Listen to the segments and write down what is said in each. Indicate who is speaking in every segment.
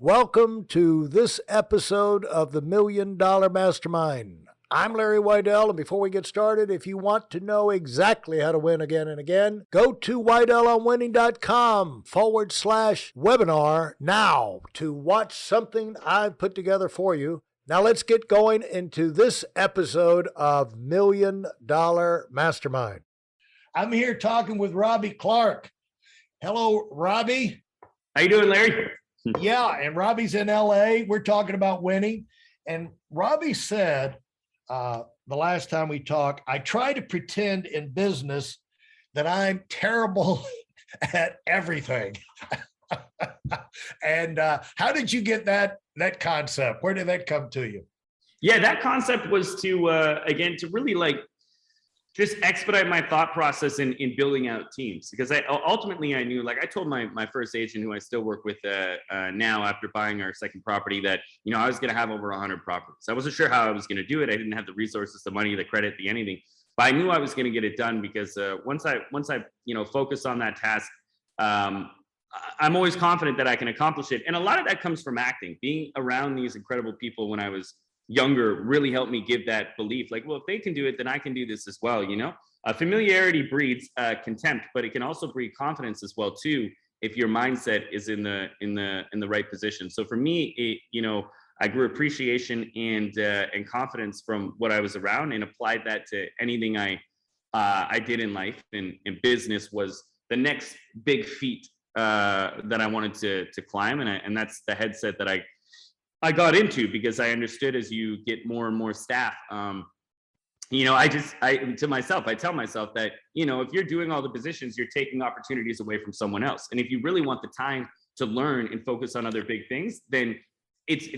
Speaker 1: Welcome to this episode of the $1 Million Mastermind. I'm Larry Weidel, and before we get started, if you want to know exactly how to win again and again, go to weidelonwinning.com/webinar now to watch something I've put together for you. Now let's get going into this episode of $1 Million Mastermind. I'm here talking with Robby Clark. Hello, Robby.
Speaker 2: How you doing, Larry?
Speaker 1: Yeah, and Robby's in LA. We're talking about winning. And Robby said the last time we talked, I try to pretend in business that I'm terrible at everything. And how did you get that concept? Where did that come to you?
Speaker 2: Yeah, that concept was to, again, to really just expedite my thought process in building out teams, because ultimately I knew, I told my first agent, who I still work with now after buying our second property, that I was going to have over 100 properties. I wasn't sure how I was going to do it. I didn't have the resources, the money, the credit, the anything, but I knew I was going to get it done, because once I focus on that task, I'm always confident that I can accomplish it. And a lot of that comes from acting. Being around these incredible people when I was younger really helped me give that belief, well, if they can do it, then I can do this as well. Familiarity breeds contempt, but it can also breed confidence as well too, if your mindset is in the right position. So for me, I grew appreciation and confidence from what I was around, and applied that to anything I did in life. And business was the next big feat that I wanted to climb, and that's the headset that I got into, because I understood, as you get more and more staff, I tell myself that, if you're doing all the positions, you're taking opportunities away from someone else. And if you really want the time to learn and focus on other big things, then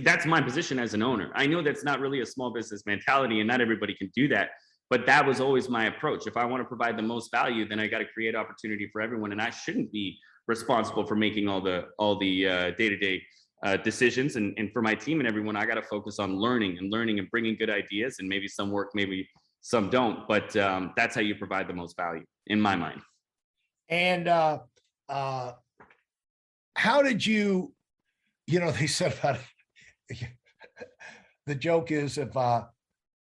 Speaker 2: that's my position as an owner. I know that's not really a small business mentality, and not everybody can do that, but that was always my approach. If I want to provide the most value, then I got to create opportunity for everyone, and I shouldn't be responsible for making all the day-to-day decisions. And for my team and everyone, I got to focus on learning and bringing good ideas, and maybe some work, maybe some don't, but that's how you provide the most value in my mind.
Speaker 1: And how did you, they said about it, the joke is, if how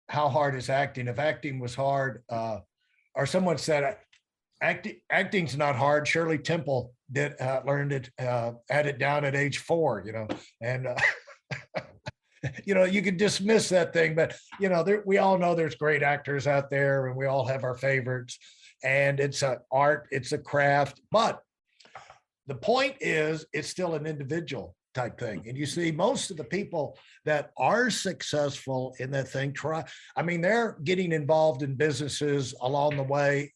Speaker 1: hard is acting? If acting was hard, or someone said acting's not hard. Shirley Temple learned it, had it down at age 4, and you could dismiss that thing, but we all know there's great actors out there, and we all have our favorites, and it's an art, it's a craft. But the point is, it's still an individual type thing. And you see, most of the people that are successful in that thing they're getting involved in businesses along the way.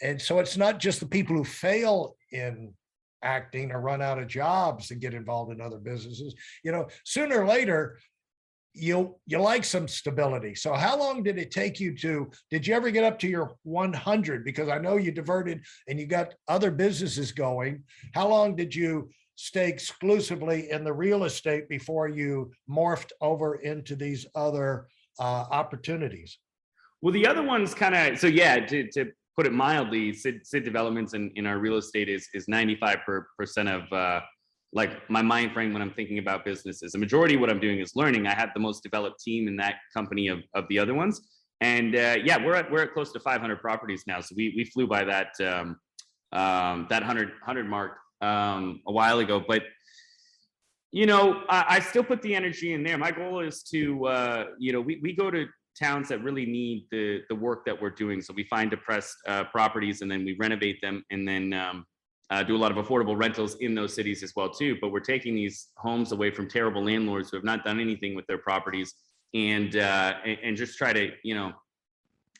Speaker 1: And so it's not just the people who fail in acting or run out of jobs and get involved in other businesses. Sooner or later, you like some stability. So how long did it take you did you ever get up to your 100? Because I know you diverted and you got other businesses going. How long did you stay exclusively in the real estate before you morphed over into these other opportunities?
Speaker 2: Well, the other ones to put it mildly, SID Developments in our real estate is 95% of my mind frame when I'm thinking about businesses. The majority of what I'm doing is learning. I have the most developed team in that company of the other ones, and we're at close to 500 properties now. So we flew by that 100 mark a while ago, but I still put the energy in there. My goal is to we go to towns that really need the work that we're doing. So we find depressed properties, and then we renovate them, and then do a lot of affordable rentals in those cities as well too. But we're taking these homes away from terrible landlords who have not done anything with their properties, and just try to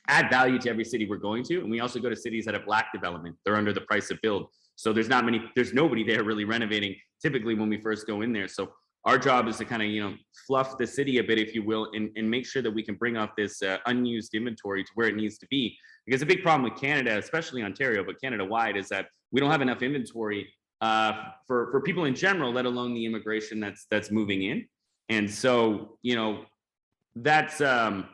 Speaker 2: add value to every city we're going to. And we also go to cities that have lack development. They're under the price of build. So there's nobody there really renovating typically when we first go in there. So our job is to kind of, fluff the city a bit, if you will, and make sure that we can bring off this unused inventory to where it needs to be. Because a big problem with Canada, especially Ontario, but Canada-wide, is that we don't have enough inventory for people in general, let alone the immigration that's moving in. And so, that's the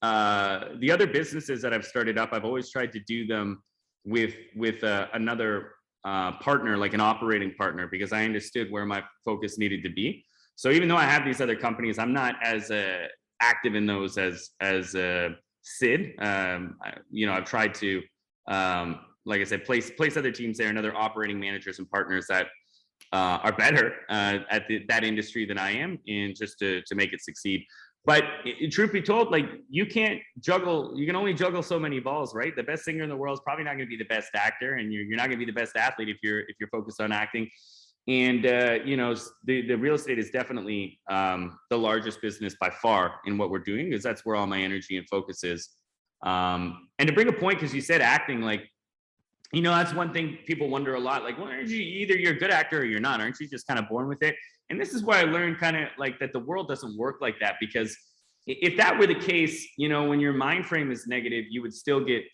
Speaker 2: other businesses that I've started up. I've always tried to do them with another partner, like an operating partner, because I understood where my focus needed to be. So even though I have these other companies, I'm not as active in those as SID. I've tried to, like I said, place other teams there and other operating managers and partners that are better at that industry than I am, and just to make it succeed. But truth be told, like, you can't juggle, you can only juggle so many balls, right? The best singer in the world is probably not going to be the best actor, and you're not going to be the best athlete if you're focused on acting. And the real estate is definitely the largest business by far in what we're doing, because that's where all my energy and focus is. And to bring a point, because you said acting, like, that's one thing people wonder a lot. Like, well, aren't you, either you're a good actor or you're not? Aren't you just kind of born with it? And this is why I learned kind of like that the world doesn't work like that. Because if that were the case, when your mind frame is negative, you would still get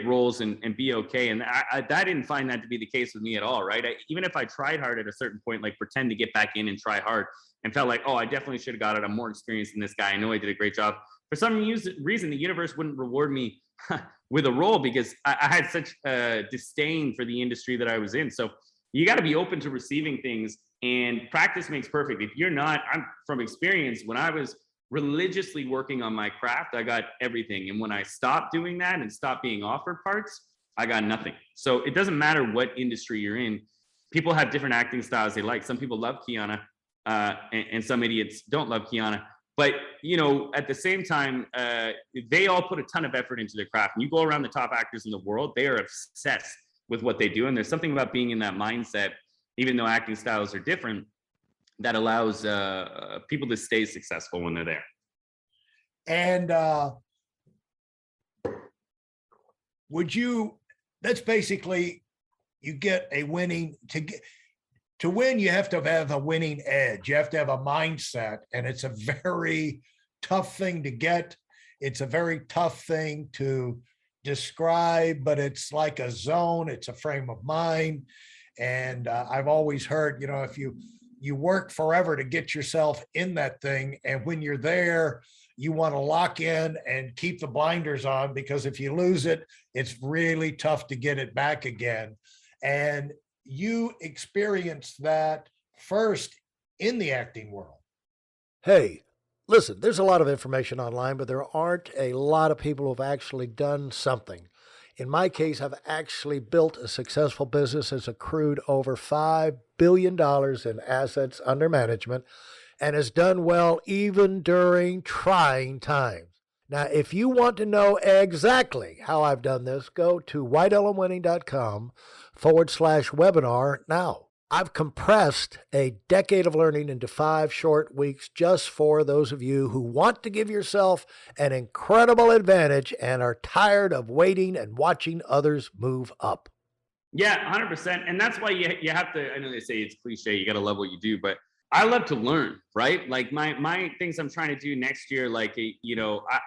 Speaker 2: roles and be okay. And I didn't find that to be the case with me at all, right? Even if I tried hard at a certain point, like pretend to get back in and try hard, and felt like, oh, I definitely should have got it. I'm more experienced than this guy. I know I did a great job. For some reason, the universe wouldn't reward me with a role, because I had such disdain for the industry that I was in. So you got to be open to receiving things, and practice makes perfect. If you're not, I'm from experience, when I was religiously working on my craft, I got everything. And when I stopped doing that and stopped being offered parts, I got nothing. So it doesn't matter what industry you're in. People have different acting styles they like. Some people love Kiana, and some idiots don't love Kiana. But, at the same time, they all put a ton of effort into their craft. And you go around the top actors in the world, they are obsessed with what they do. And there's something about being in that mindset, even though acting styles are different, that allows people to stay successful when they're there.
Speaker 1: And that's basically, you get a winning, to win, you have to have a winning edge. You have to have a mindset, and it's a very tough thing to get. It's a very tough thing to describe, but it's like a zone. It's a frame of mind. And I've always heard, if you work forever to get yourself in that thing, and when you're there, you want to lock in and keep the blinders on, because if you lose it, it's really tough to get it back again. And you experienced that first in the acting world.
Speaker 3: Hey, listen, there's a lot of information online, but there aren't a lot of people who've actually done something. In my case, I've actually built a successful business that's accrued over $5 billion in assets under management, and has done well even during trying times. Now, if you want to know exactly how I've done this, go to whitelmwinning.com/webinar now. I've compressed a decade of learning into 5 short weeks just for those of you who want to give yourself an incredible advantage and are tired of waiting and watching others move up.
Speaker 2: Yeah, 100%. And that's why you have to, I know they say it's cliche, you got to love what you do, but I love to learn, right? Like my things I'm trying to do next year, like,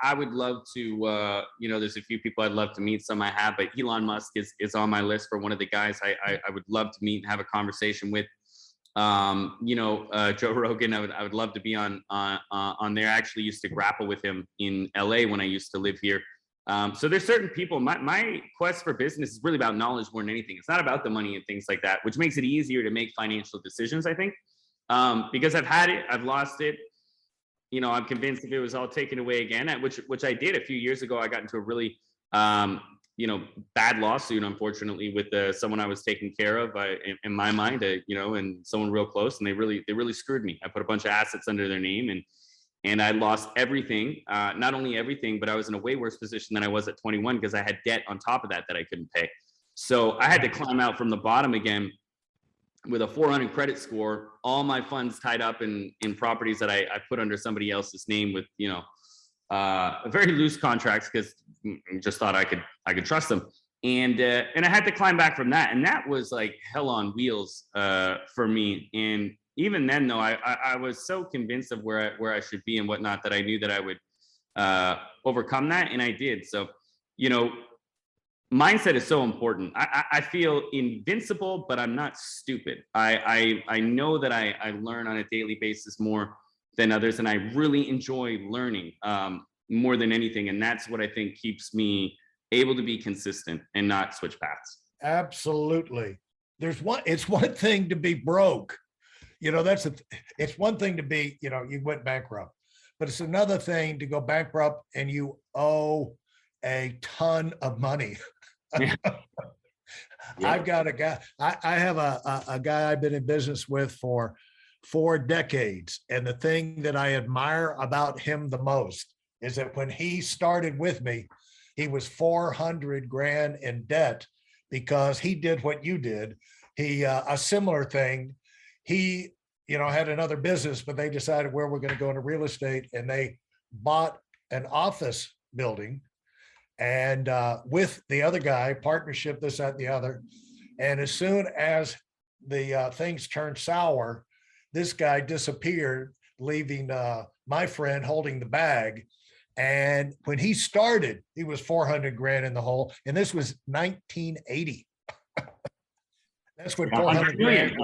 Speaker 2: I would love to, there's a few people I'd love to meet, some I have, but Elon Musk is on my list for one of the guys I would love to meet and have a conversation with. Joe Rogan, I would love to be on there. I actually used to grapple with him in LA when I used to live here. So there's certain people, my quest for business is really about knowledge more than anything. It's not about the money and things like that, which makes it easier to make financial decisions, I think. Because I've had it, I've lost it. I'm convinced if it was all taken away again, which I did a few years ago, I got into a really, bad lawsuit, unfortunately, with someone I was taking care of, in my mind, and someone real close, and they really screwed me. I put a bunch of assets under their name, and I lost everything. Not only everything, but I was in a way worse position than I was at 21, because I had debt on top of that I couldn't pay. So I had to climb out from the bottom again with a 400 credit score, all my funds tied up in properties that I put under somebody else's name with, very loose contracts, because I just thought I could trust them. And I had to climb back from that. And that was like hell on wheels for me. And even then, though, I was so convinced of where I should be and whatnot, that I knew that I would overcome that. And I did. So, mindset is so important. I feel invincible, but I'm not stupid. I know that I learn on a daily basis more than others, and I really enjoy learning more than anything. And that's what I think keeps me able to be consistent and not switch paths.
Speaker 1: Absolutely. it's one thing to be broke. It's one thing to be, you went bankrupt, but it's another thing to go bankrupt and you owe a ton of money.
Speaker 2: Yeah.
Speaker 1: I've got a guy, I have a guy I've been in business with for 4 decades. And the thing that I admire about him the most is that when he started with me, he was 400 grand in debt because he did what you did. He, a similar thing. He, had another business, but they decided where we're going to go into real estate, and they bought an office building and with the other guy, partnership, this, that, and the other. And as soon as the things turned sour, this guy disappeared, leaving my friend holding the bag. And when he started, he was 400 grand in the hole. And this was 1980. That's what 400 grand.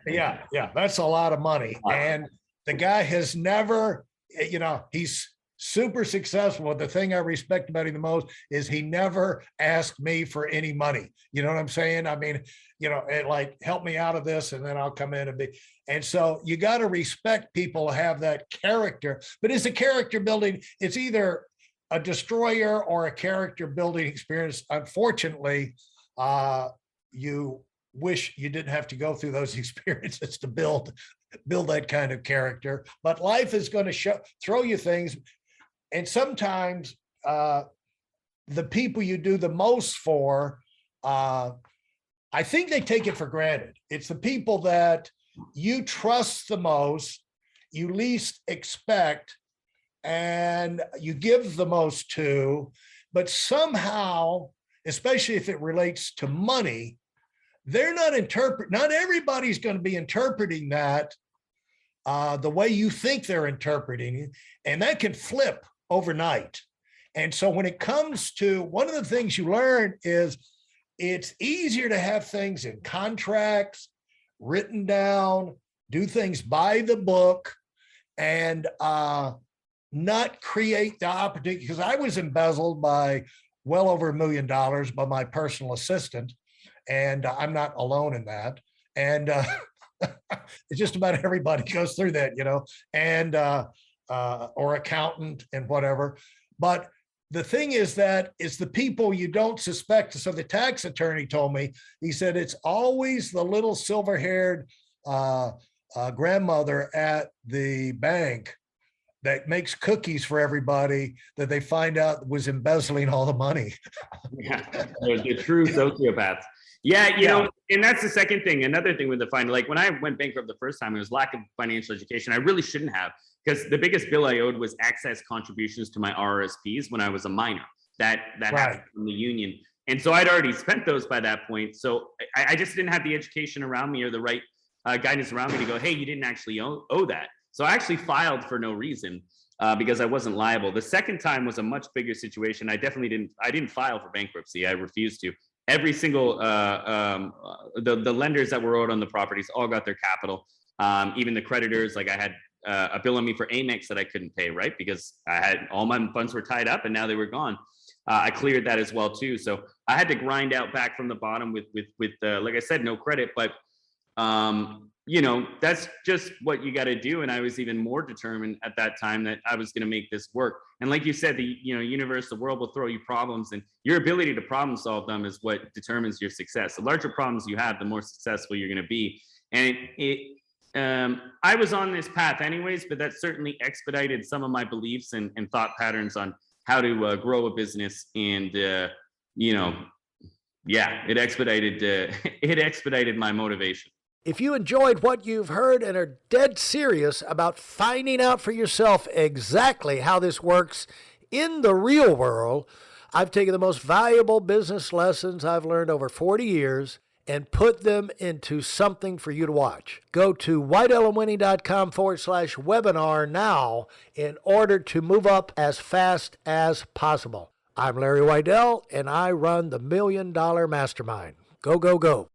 Speaker 1: Yeah. That's a lot of money. And the guy has never, he's super successful. The thing I respect about him the most is he never asked me for any money. You know what I'm saying? I mean, like, help me out of this and then I'll come in and be. And so you got to respect people who have that character, but it's a character building. It's either a destroyer or a character building experience. Unfortunately, you wish you didn't have to go through those experiences to build that kind of character, but life is going to throw you things. And sometimes the people you do the most for, I think they take it for granted. It's the people that you trust the most, you least expect, and you give the most to, but somehow, especially if it relates to money, they're not everybody's going to be interpreting that the way you think they're interpreting it, and that can flip overnight. And so when it comes to, one of the things you learn is it's easier to have things in contracts, written down, do things by the book, and not create the opportunity. Because I was embezzled by well over $1 million by my personal assistant, and I'm not alone in that. And it's just about everybody goes through that, and or accountant and whatever. But the thing is that it's the people you don't suspect. So the tax attorney told me, he said, it's always the little silver-haired grandmother at the bank that makes cookies for everybody that they find out was embezzling all the money.
Speaker 2: Yeah, the true sociopaths. Yeah, and that's the second thing. Another thing with the fine, like when I went bankrupt the first time, it was lack of financial education. I really shouldn't have, because the biggest bill I owed was excess contributions to my RRSPs when I was a minor. That happened from the union. And so I'd already spent those by that point. So I just didn't have the education around me or the right guidance around me to go, hey, you didn't actually owe that. So I actually filed for no reason because I wasn't liable. The second time was a much bigger situation. I didn't file for bankruptcy. I refused to. Every single, the lenders that were owed on the properties all got their capital. Even the creditors, like I had a bill on me for Amex that I couldn't pay, right? Because I had, all my funds were tied up and now they were gone. I cleared that as well too. So I had to grind out back from the bottom with like I said, no credit, but that's just what you got to do. And I was even more determined at that time that I was going to make this work. And like you said, the universe, the world will throw you problems, and your ability to problem solve them is what determines your success. The larger problems you have, the more successful you're going to be. And I was on this path anyways, but that certainly expedited some of my beliefs and thought patterns on how to grow a business. And it expedited my motivation.
Speaker 3: If you enjoyed what you've heard and are dead serious about finding out for yourself exactly how this works in the real world, I've taken the most valuable business lessons I've learned over 40 years and put them into something for you to watch. Go to whiteelmwinning.com/webinar now in order to move up as fast as possible. I'm Larry Weidel, and I run the $1 Million Mastermind. Go, go, go.